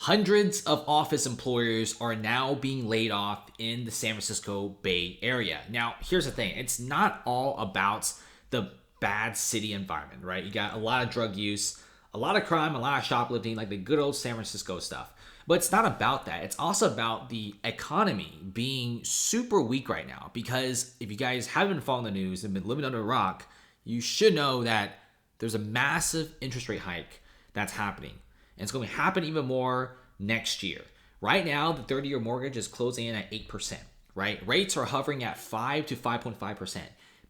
Hundreds of office employers are now being laid off in the San Francisco Bay Area. Now, here's the thing. It's not all about the bad city environment, right? You got a lot of drug use, a lot of crime, a lot of shoplifting, like the good old San Francisco stuff. But it's not about that. It's also about the economy being super weak right now. Because if you guys haven't been following the news and been living under a rock, you should know that there's a massive interest rate hike that's happening. And it's going to happen even more next year. Right now, the 30-year mortgage is closing in at 8%, right? Rates are hovering at 5 to 5.5%.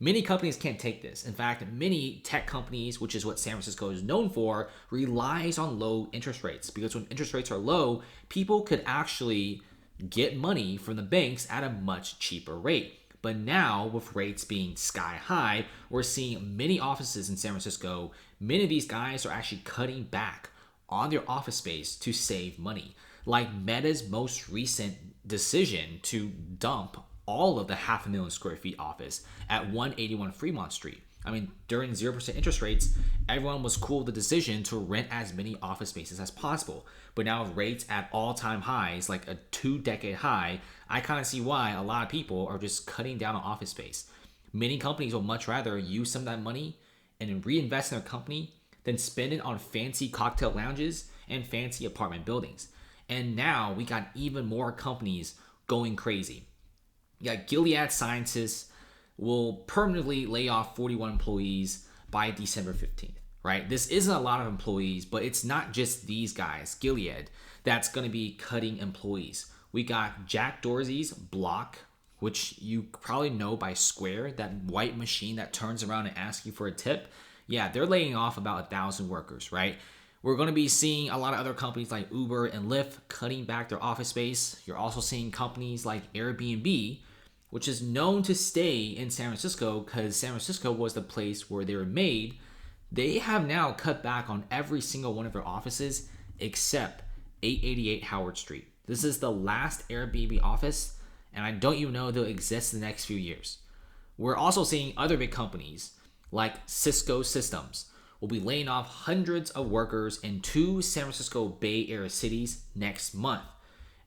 Many companies can't take this. In fact, many tech companies, which is what San Francisco is known for, relies on low interest rates, because when interest rates are low, people could actually get money from the banks at a much cheaper rate. But now, with rates being sky high, we're seeing many offices in San Francisco, many of these guys are actually cutting back on their office space to save money. Like Meta's most recent decision to dump all of the 500,000 square feet office at 181 Fremont Street. I mean, during 0% interest rates, everyone was cool with the decision to rent as many office spaces as possible. But now with rates at all-time highs, like a 2-decade high, I kind of see why a lot of people are just cutting down on office space. Many companies will much rather use some of that money and reinvest in their company than spend it on fancy cocktail lounges and fancy apartment buildings. And now we got even more companies going crazy. You got Gilead Sciences will permanently lay off 41 employees by December 15th, right? This isn't a lot of employees, but it's not just these guys, Gilead, that's going to be cutting employees. We got Jack Dorsey's Block, which you probably know by Square, that white machine that turns around and asks you for a tip. Yeah, they're laying off about 1,000 workers, right? We're going to be seeing a lot of other companies like Uber and Lyft cutting back their office space. You're also seeing companies like Airbnb, which is known to stay in San Francisco because San Francisco was the place where they were made. They have now cut back on every single one of their offices except 888 Howard Street. This is the last Airbnb office, and I don't even know they'll exist in the next few years. We're also seeing other big companies like Cisco Systems will be laying off hundreds of workers in 2 San Francisco Bay Area cities next month.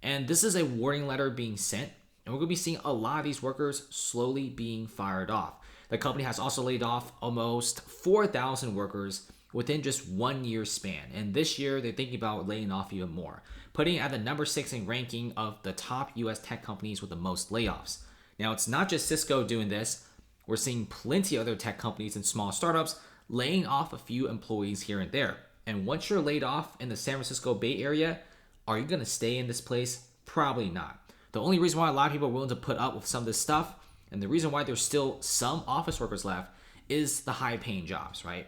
And this is a warning letter being sent, and we're going to be seeing a lot of these workers slowly being fired off. The company has also laid off almost 4,000 workers within just 1 year span. And this year, they're thinking about laying off even more, putting it at the number 6 in ranking of the top US tech companies with the most layoffs. Now, it's not just Cisco doing this. We're seeing plenty of other tech companies and small startups laying off a few employees here and there. And once you're laid off in the San Francisco Bay Area, are you going to stay in this place? Probably not. The only reason why a lot of people are willing to put up with some of this stuff, and the reason why there's still some office workers left, is the high paying jobs, right?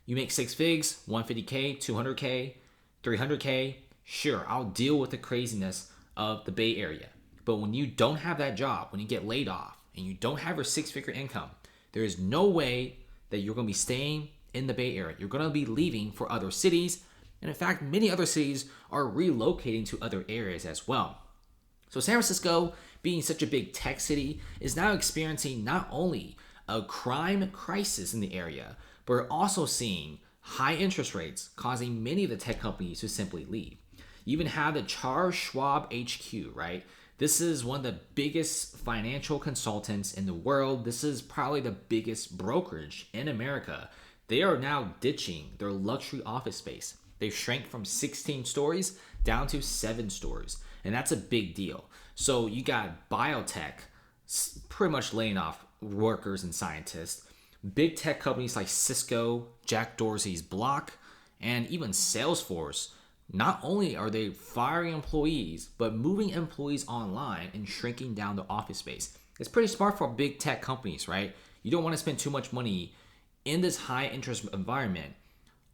You make 6 figs, 150K, 200K, 300K, sure, I'll deal with the craziness of the Bay Area. But when you don't have that job, when you get laid off, and you don't have your 6-figure income, there is no way that you're going to be staying in the Bay Area. You're going to be leaving for other cities. And in fact, many other cities are relocating to other areas as well. So San Francisco, being such a big tech city, is now experiencing not only a crime crisis in the area, but we're also seeing high interest rates causing many of the tech companies to simply leave. You even have the Charles Schwab HQ, right? This is one of the biggest financial consultants in the world. This is probably the biggest brokerage in America. They are now ditching their luxury office space. They've shrank from 16 stories down to 7 stories. And that's a big deal. So you got biotech pretty much laying off workers and scientists. Big tech companies like Cisco, Jack Dorsey's Block, and even Salesforce. Not only are they firing employees, but moving employees online and shrinking down the office space. It's pretty smart for big tech companies, right? You don't want to spend too much money in this high interest environment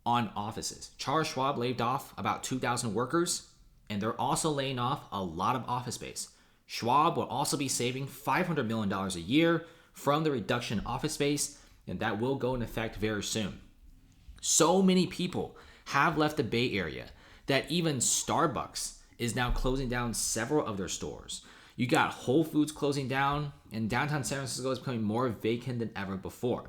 on offices. Charles Schwab laid off about 2,000 workers, and they're also laying off a lot of office space. Schwab will also be saving $500 million a year from the reduction in office space, and that will go into effect very soon. So many people have left the Bay Area that even Starbucks is now closing down several of their stores. You got Whole Foods closing down, and downtown San Francisco is becoming more vacant than ever before.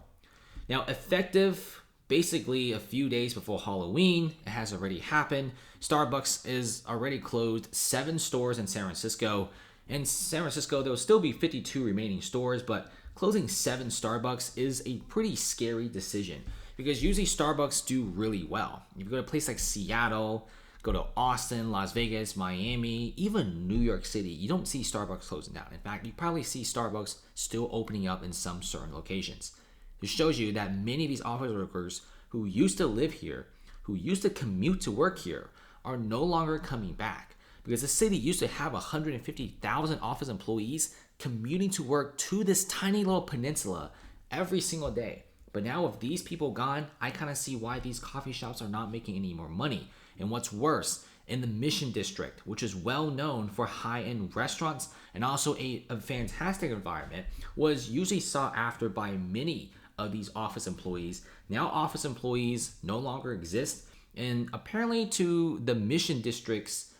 Now, effective basically a few days before Halloween. It has already happened. Starbucks is already closed 7 stores in San Francisco. In San Francisco, there will still be 52 remaining stores, but closing 7 Starbucks is a pretty scary decision because usually Starbucks do really well. If you go to a place like Seattle, go to Austin, Las Vegas, Miami, even New York City, you don't see Starbucks closing down. In fact, you probably see Starbucks still opening up in some certain locations. This shows you that many of these office workers who used to live here, who used to commute to work here, are no longer coming back because the city used to have 150,000 office employees commuting to work to this tiny little peninsula every single day. But now with these people gone, I kind of see why these coffee shops are not making any more money. And what's worse, in the Mission District, which is well known for high-end restaurants and also a fantastic environment, was usually sought after by many of these office employees. Now office employees no longer exist, and apparently to the Mission District's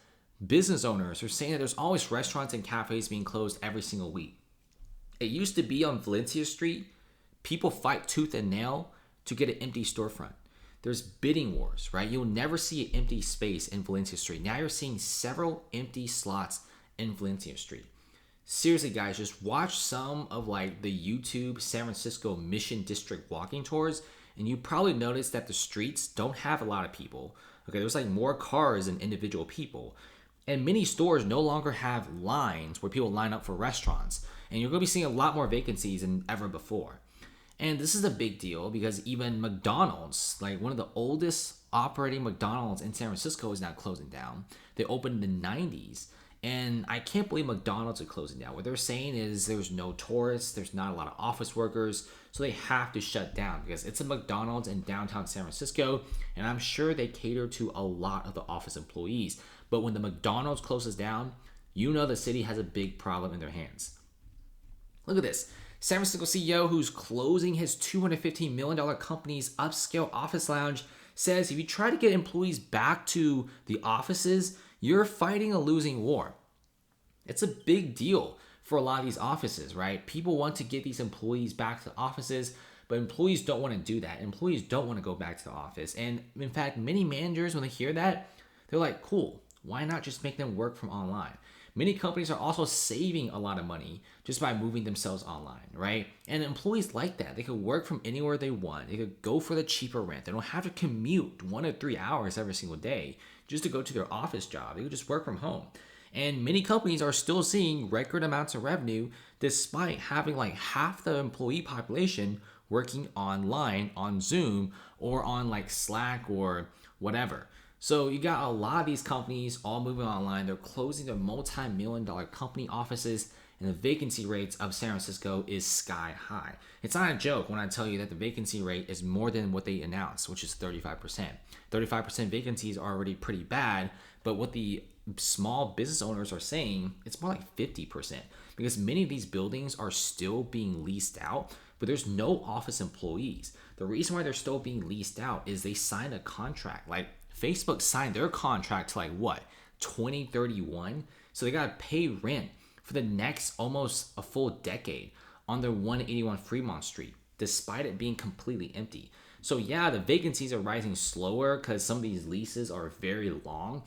business owners are saying that there's always restaurants and cafes being closed every single week. It used to be on Valencia Street, people fight tooth and nail to get an empty storefront. There's bidding wars, right? You'll never see an empty space in Valencia Street. Now you're seeing several empty slots in Valencia Street. Seriously, guys, just watch some of like the YouTube San Francisco Mission District walking tours, and you probably notice that the streets don't have a lot of people. Okay, there's like more cars than individual people. And many stores no longer have lines where people line up for restaurants. And you're going to be seeing a lot more vacancies than ever before. And this is a big deal because even McDonald's, like one of the oldest operating McDonald's in San Francisco, is now closing down. They opened in the 90s. And I can't believe McDonald's are closing down. What they're saying is there's no tourists, there's not a lot of office workers, so they have to shut down because it's a McDonald's in downtown San Francisco, and I'm sure they cater to a lot of the office employees. But when the McDonald's closes down, you know the city has a big problem in their hands. Look at this. San Francisco CEO who's closing his $215 million company's upscale office lounge says if you try to get employees back to the offices, you're fighting a losing war. It's a big deal for a lot of these offices, right? People want to get these employees back to offices, but employees don't want to do that. Employees don't want to go back to the office. And in fact, many managers, when they hear that, they're like, cool, why not just make them work from online? Many companies are also saving a lot of money just by moving themselves online, right? And employees like that. They could work from anywhere they want. They could go for the cheaper rent. They don't have to commute 1 to 3 hours every single day just to go to their office job. They could just work from home. And many companies are still seeing record amounts of revenue despite having like half the employee population working online on Zoom or on like Slack or whatever. So you got a lot of these companies all moving online. They're closing their multi-million-dollar company offices, and the vacancy rates of San Francisco is sky high. It's not a joke when I tell you that the vacancy rate is more than what they announced, which is 35%. 35% vacancies are already pretty bad, but what the small business owners are saying, it's more like 50% because many of these buildings are still being leased out, but there's no office employees. The reason why they're still being leased out is they signed a contract. Like Facebook signed their contract to like what, 2031? So they gotta pay rent for the next almost a full decade on their 181 Fremont Street, despite it being completely empty. So yeah, the vacancies are rising slower because some of these leases are very long.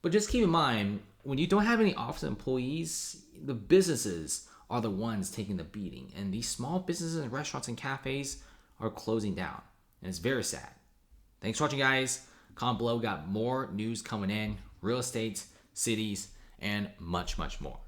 But just keep in mind, when you don't have any office employees, the businesses are the ones taking the beating. And these small businesses and restaurants and cafes are closing down. And it's very sad. Thanks for watching, guys. Comment below, got more news coming in, real estate, cities, and much, much more.